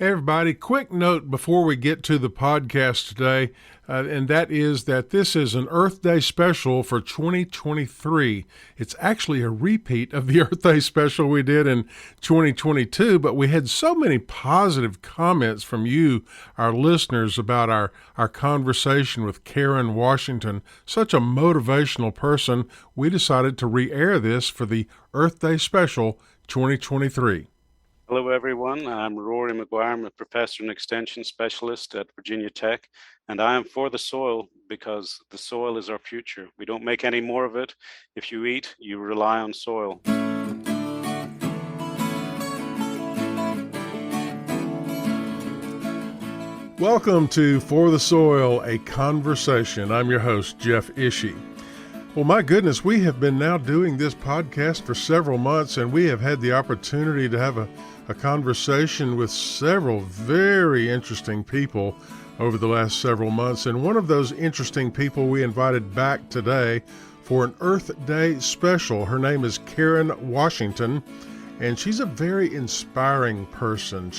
Hey, everybody, quick note before we get to the podcast today, and that is that this is an Earth Day special for 2023. It's actually a repeat of the Earth Day special we did in 2022, but we had so many positive comments from you, our listeners, about our conversation with Karen Washington, such a motivational person, we decided to re-air this for the Earth Day special 2023. Hello, everyone. I'm Rory McGuire. I'm a professor and extension specialist at Virginia Tech, and I am for the soil because the soil is our future. We don't make any more of it. If you eat, you rely on soil. Welcome to For the Soil, a conversation. I'm your host, Jeff Ishii. Well, my goodness, we have been now doing this podcast for several months, and we have had the opportunity to have a conversation with several very interesting people over the last several months. And one of those interesting people we invited back today for an Earth Day special. Her name is Karen Washington, and she's a very inspiring person.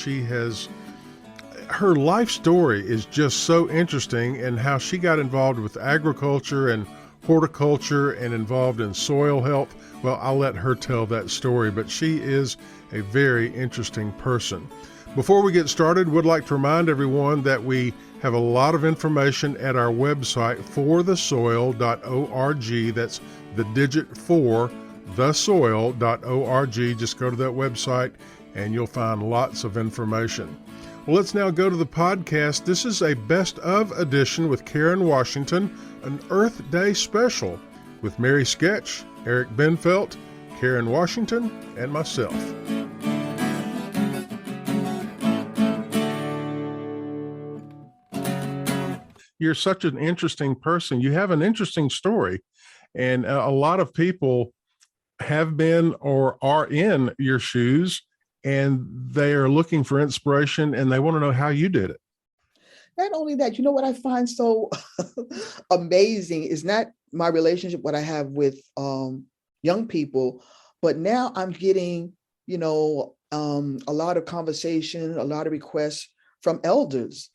Her life story is just so interesting, and how she got involved with agriculture and horticulture and involved in soil health. Well, I'll let her tell that story, but she is a very interesting person. Before we get started, would like to remind everyone that we have a lot of information at our website, forthesoil.org. That's the digit 4, thesoil.org. Just go to that website and you'll find lots of information. Well, let's now go to the podcast. This is a best of edition with Karen Washington, an Earth Day special with Mary Sketch, Eric Benfelt, Karen Washington, and myself. You're such an interesting person. You have an interesting story, and a lot of people have been or are in your shoes, and they are looking for inspiration, and they want to know how you did it. Not only that, you know what I find so amazing is not my relationship, what I have with young people, but now I'm getting, a lot of conversation, a lot of requests from elders.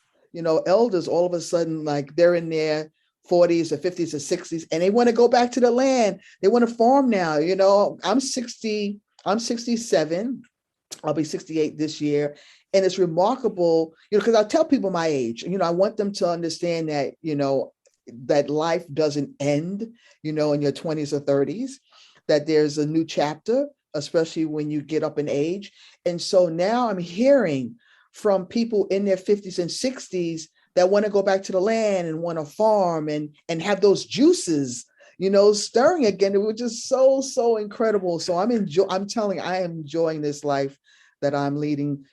Elders all of a sudden, like they're in their 40s or 50s or 60s, and they want to go back to the land. They want to farm now. I'm 67. I'll be 68 this year. And it's remarkable, because I tell people my age, I want them to understand that, that life doesn't end, in your 20s or 30s, that there's a new chapter, especially when you get up in age. And so now I'm hearing from people in their 50s and 60s that want to go back to the land and want to farm and have those juices, stirring again, which is so, so incredible. So I am enjoying this life that I'm leading,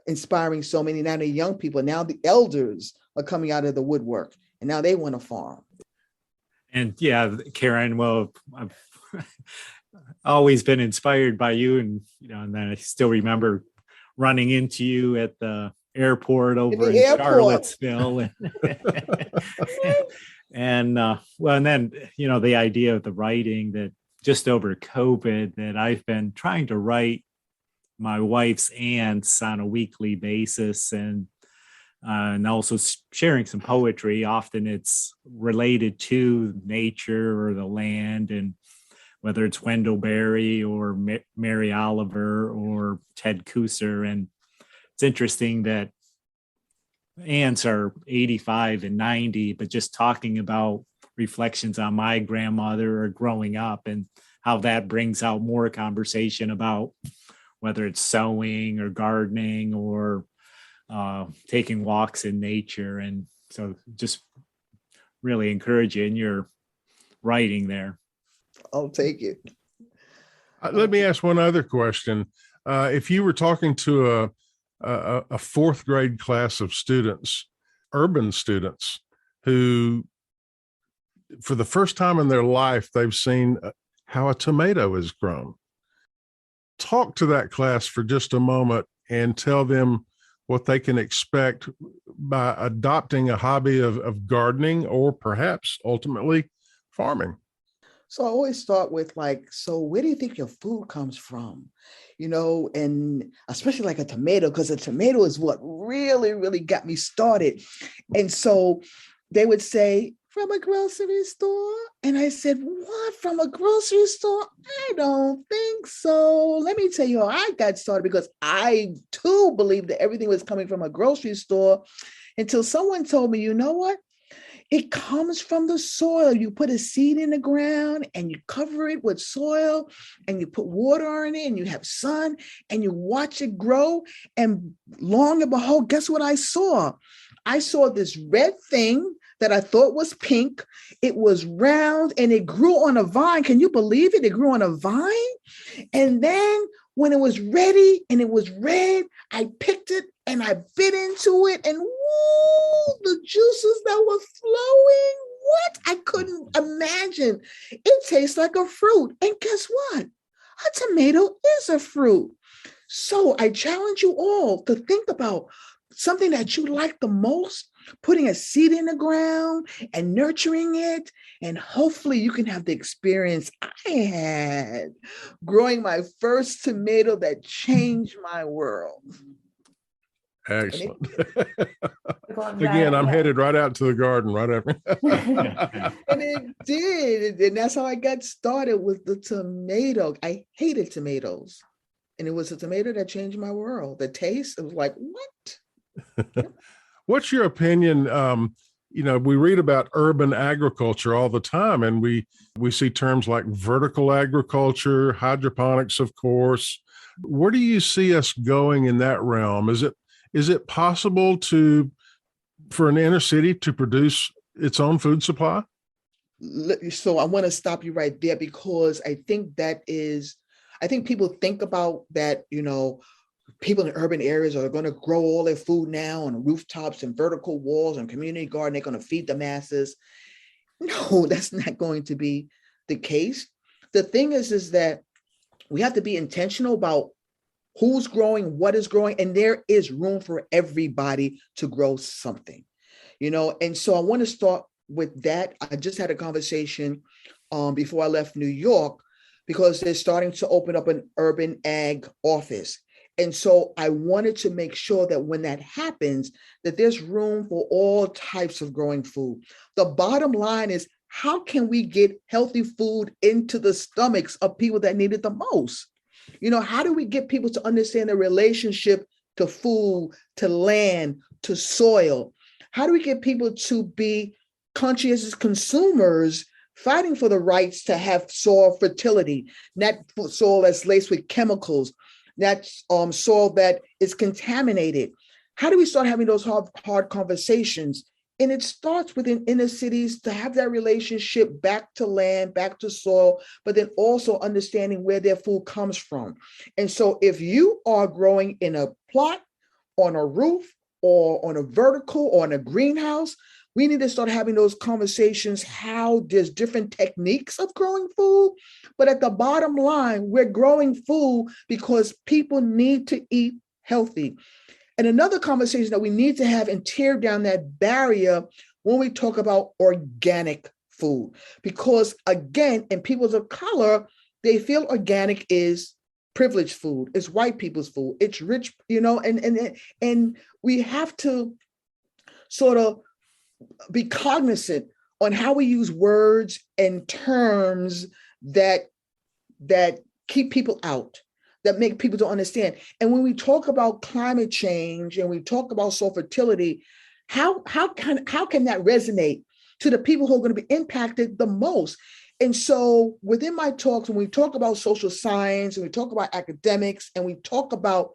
inspiring so many, not only young people, now the elders are coming out of the woodwork and now they want to farm. And yeah, Karen, well, I've always been inspired by you, and and then I still remember running into you at the airport over in Charlottesville. And then, the idea of the writing, that just over COVID, that I've been trying to write my wife's aunts on a weekly basis, and also sharing some poetry. Often it's related to nature or the land, and whether it's Wendell Berry or Mary Oliver or Ted Kooser. And it's interesting that aunts are 85 and 90, but just talking about reflections on my grandmother or growing up, and how that brings out more conversation about whether it's sewing or gardening or taking walks in nature. And so just really encourage you in your writing there. I'll take it. Let me ask one other question. If you were talking to a fourth grade class of students, urban students, who for the first time in their life, they've seen how a tomato is grown. Talk to that class for just a moment and tell them what they can expect by adopting a hobby of gardening, or perhaps ultimately farming. So I always start with like, so where do you think your food comes from? And especially like a tomato, because a tomato is what really, really got me started. And so they would say, from a grocery store? And I said, what, from a grocery store? I don't think so. Let me tell you how I got started, because I too believed that everything was coming from a grocery store until someone told me, you know what? It comes from the soil. You put a seed in the ground and you cover it with soil and you put water on it and you have sun and you watch it grow. And long and behold, guess what I saw? I saw this red thing that I thought was pink. It was round and it grew on a vine. Can you believe it? It grew on a vine. And then when it was ready and it was red, I picked it and I bit into it, and woo, the juices that were flowing. What? I couldn't imagine. It tastes like a fruit. And guess what? A tomato is a fruit. So I challenge you all to think about something that you like the most, putting a seed in the ground and nurturing it. And hopefully you can have the experience I had growing my first tomato that changed my world. Excellent. Again, I'm headed right out to the garden right after. And it did. And that's how I got started with the tomato. I hated tomatoes. And it was a tomato that changed my world. The taste, it was like, what? What's your opinion? We read about urban agriculture all the time, and we see terms like vertical agriculture, hydroponics, of course. Where do you see us going in that realm? Is it possible for an inner city to produce its own food supply? So I want to stop you right there, because I think people think about that, people in urban areas are going to grow all their food now on rooftops and vertical walls and community garden. They're going to feed the masses. No, that's not going to be the case. The thing is that we have to be intentional about who's growing, what is growing, and there is room for everybody to grow something, And so I want to start with that. I just had a conversation before I left New York, because they're starting to open up an urban ag office. And so I wanted to make sure that when that happens, that there's room for all types of growing food. The bottom line is, how can we get healthy food into the stomachs of people that need it the most? How do we get people to understand the relationship to food, to land, to soil? How do we get people to be conscientious consumers, fighting for the rights to have soil fertility, not soil that's laced with chemicals, not soil that is contaminated? How do we start having those hard conversations? And it starts within inner cities to have that relationship back to land, back to soil, but then also understanding where their food comes from. And so if you are growing in a plot, on a roof, or on a vertical, or in a greenhouse, we need to start having those conversations, how there's different techniques of growing food. But at the bottom line, we're growing food because people need to eat healthy. And another conversation that we need to have and tear down that barrier when we talk about organic food. Because again, in peoples of color, they feel organic is privileged food, it's white people's food, it's rich, and we have to sort of be cognizant on how we use words and terms that keep people out, that make people don't understand. And when we talk about climate change and we talk about soil fertility, how can that resonate to the people who are going to be impacted the most? And so within my talks, when we talk about social science and we talk about academics and we talk about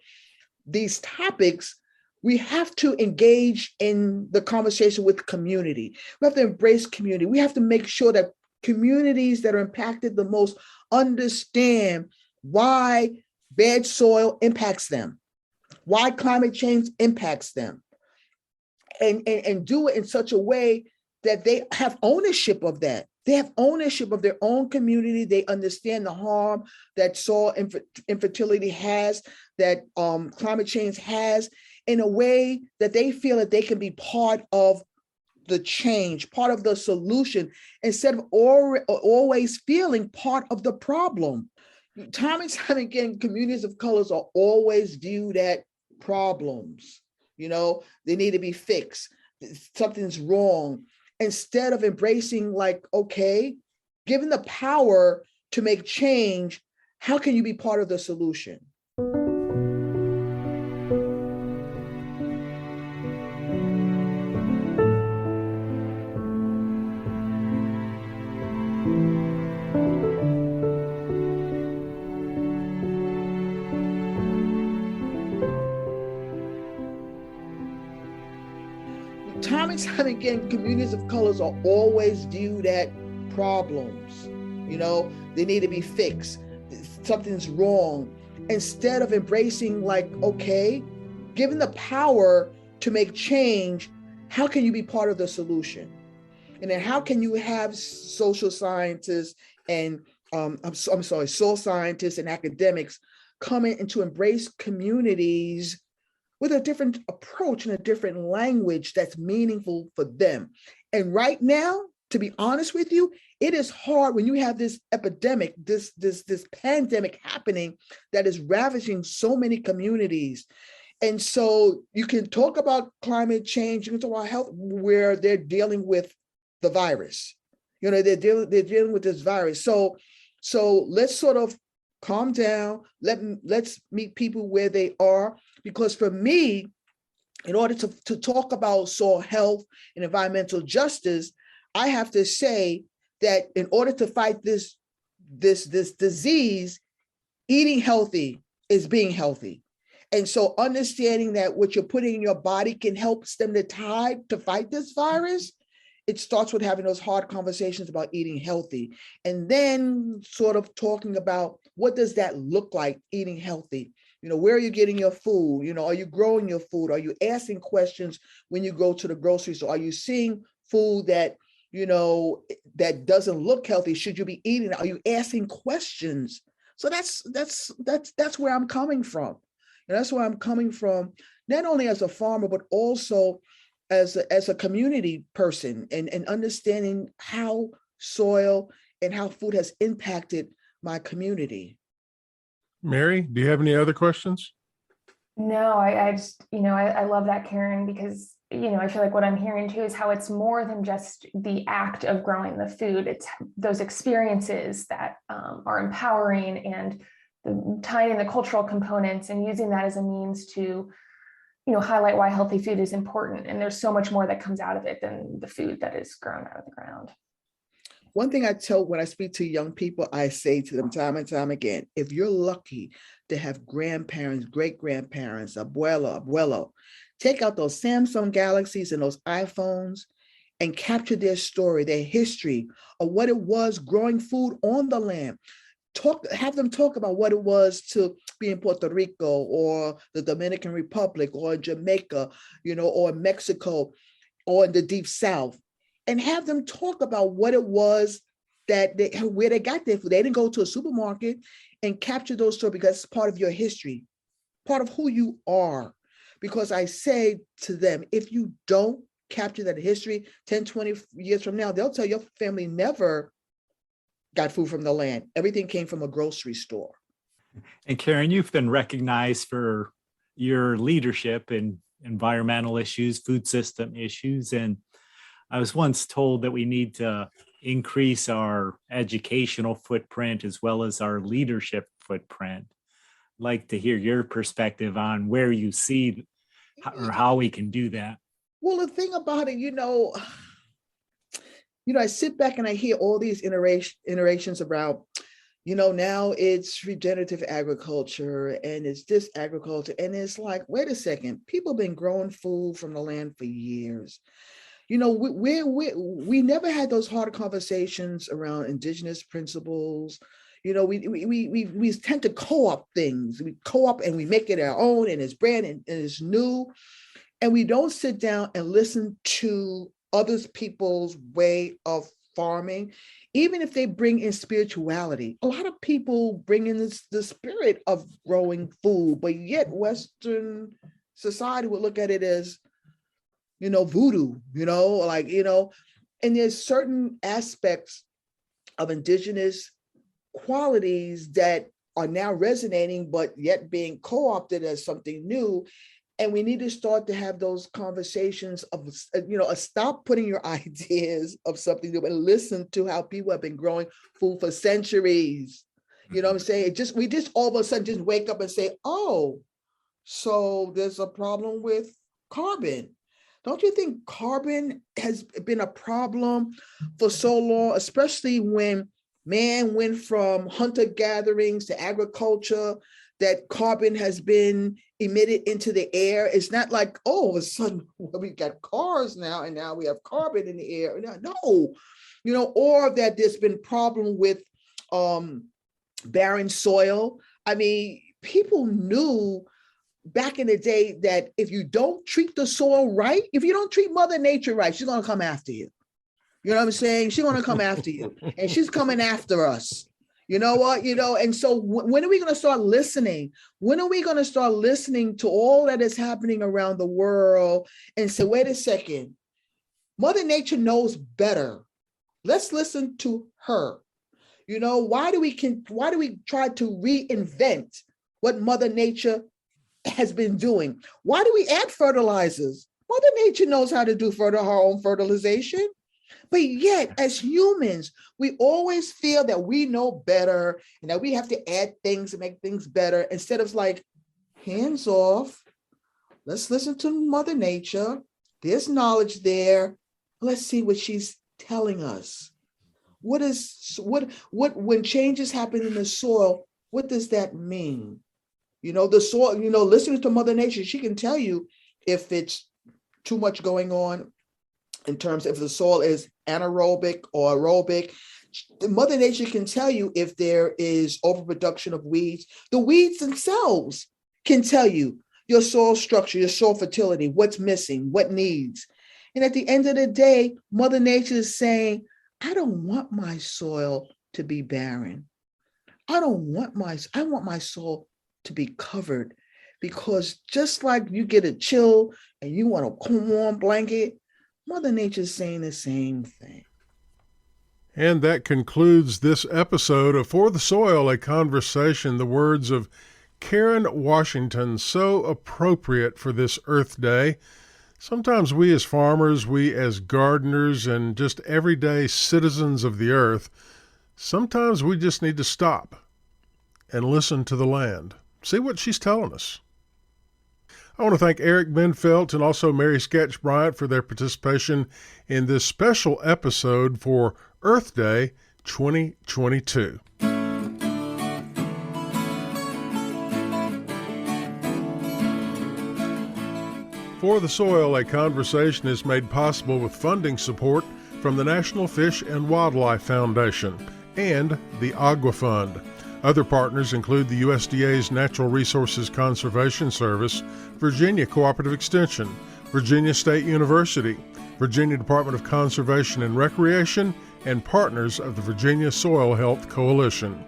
these topics, we have to engage in the conversation with community. We have to embrace community. We have to make sure that communities that are impacted the most understand why bad soil impacts them, why climate change impacts them, and do it in such a way that they have ownership of that. They have ownership of their own community. They understand the harm that soil infertility has, that climate change has, in a way that they feel that they can be part of the change, part of the solution, instead of always feeling part of the problem. Time and time again, communities of colors are always viewed as problems. They need to be fixed. Something's wrong. Instead of embracing, like, okay, given the power to make change, how can you be part of the solution? Time and time again, communities of colors are always viewed as problems. They need to be fixed. Something's wrong. Instead of embracing, like, okay, given the power to make change, how can you be part of the solution? And then how can you have social scientists and soil scientists and academics come in and to embrace communities with a different approach and a different language that's meaningful for them? And right now, to be honest with you, it is hard when you have this epidemic, this pandemic happening that is ravaging so many communities. And so you can talk about climate change, you can talk about health, where they're dealing with the virus. They're dealing with this virus. So let's sort of calm down. Let's meet people where they are. Because for me, in order to talk about soil health and environmental justice, I have to say that in order to fight this disease, eating healthy is being healthy. And so understanding that what you're putting in your body can help stem the tide to fight this virus, it starts with having those hard conversations about eating healthy. And then sort of talking about, what does that look like, eating healthy? Where are you getting your food? Are you growing your food? Are you asking questions when you go to the grocery store? Are you seeing food that, that doesn't look healthy? Should you be eating it? Are you asking questions? So that's where I'm coming from. And that's where I'm coming from, not only as a farmer, but also as a community person, and understanding how soil and how food has impacted my community. Mary, do you have any other questions? No, I just, I love that, Karen, because, I feel like what I'm hearing too is how it's more than just the act of growing the food. It's those experiences that are empowering, and tying in the cultural components and using that as a means to, highlight why healthy food is important. And there's so much more that comes out of it than the food that is grown out of the ground. One thing I tell when I speak to young people, I say to them time and time again, if you're lucky to have grandparents, great-grandparents, abuelo, take out those Samsung Galaxies and those iPhones and capture their story, their history of what it was growing food on the land. Have them talk about what it was to be in Puerto Rico or the Dominican Republic or Jamaica, or Mexico or in the Deep South. And have them talk about what it was where they got their food. They didn't go to a supermarket, and capture those stories, because it's part of your history, part of who you are. Because I say to them, if you don't capture that history, 10, 20 years from now, they'll tell your family never got food from the land. Everything came from a grocery store. And Karen, you've been recognized for your leadership in environmental issues, food system issues, and I was once told that we need to increase our educational footprint as well as our leadership footprint. I'd like to hear your perspective on where you see or how we can do that. Well, the thing about it, I sit back and I hear all these iterations about, now it's regenerative agriculture and it's this agriculture. And it's like, wait a second, people have been growing food from the land for years. We never had those hard conversations around indigenous principles. We tend to co-opt things. We co-opt and we make it our own, and it's brand and it's new. And we don't sit down and listen to other people's way of farming, even if they bring in spirituality. A lot of people bring in the spirit of growing food, but yet Western society would look at it as, voodoo, and there's certain aspects of indigenous qualities that are now resonating, but yet being co-opted as something new. And we need to start to have those conversations of, stop putting your ideas of something new and listen to how people have been growing food for centuries. You know what I'm saying? We just all of a sudden just wake up and say, oh, so there's a problem with carbon. Don't you think carbon has been a problem for so long, especially when man went from hunter-gatherings to agriculture, that carbon has been emitted into the air? It's not like, oh, all of a sudden we got cars now and now we have carbon in the air. No, or that there's been problem with barren soil. I mean, people knew back in the day that if you don't treat the soil right, if you don't treat Mother Nature right, she's going to come after you. You know what I'm saying? She's going to come after you, and she's coming after us. You know what? And so when are we going to start listening? When are we going to start listening to all that is happening around the world and say, wait a second, Mother Nature knows better. Let's listen to her. Why do we try to reinvent what Mother Nature has been doing? Why do we add fertilizers? Mother Nature knows how to do her own fertilization. But yet, as humans, we always feel that we know better and that we have to add things to make things better, instead of like, hands off. Let's listen to Mother Nature. There's knowledge there. Let's see what she's telling us. When changes happen in the soil, what does that mean? The soil, listening to Mother Nature, she can tell you if it's too much going on in terms of if the soil is anaerobic or aerobic. Mother Nature can tell you if there is overproduction of weeds. The weeds themselves can tell you your soil structure, your soil fertility, what's missing, what needs. And at the end of the day, Mother Nature is saying, I don't want my soil to be barren. I want my soil to be covered, because just like you get a chill and you want a warm blanket, Mother Nature's saying the same thing. And that concludes this episode of For the Soil, a Conversation. The words of Karen Washington, so appropriate for this Earth Day. Sometimes we as farmers, we as gardeners, and just everyday citizens of the earth, sometimes we just need to stop and listen to the land. See what she's telling us. I want to thank Eric Benfelt and also Mary Sketch Bryant for their participation in this special episode for Earth Day 2022. For the Soil, a Conversation is made possible with funding support from the National Fish and Wildlife Foundation and the Agua Fund. Other partners include the USDA's Natural Resources Conservation Service, Virginia Cooperative Extension, Virginia State University, Virginia Department of Conservation and Recreation, and partners of the Virginia Soil Health Coalition.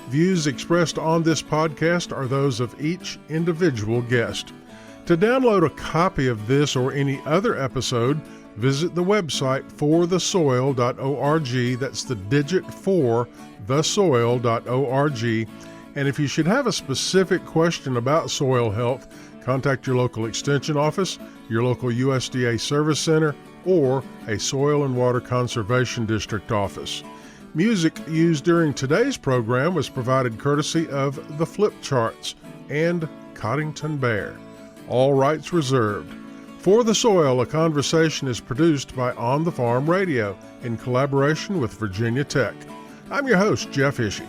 Views expressed on this podcast are those of each individual guest. To download a copy of this or any other episode, visit the website forthesoil.org. That's the digit 4, thesoil.org. And if you should have a specific question about soil health, contact your local extension office, your local USDA service center, or a Soil and Water Conservation District office. Music used during today's program was provided courtesy of The Flip Charts and Coddington Bear. All rights reserved. For the Soil, a Conversation is produced by On the Farm Radio in collaboration with Virginia Tech. I'm your host, Jeff Ishii.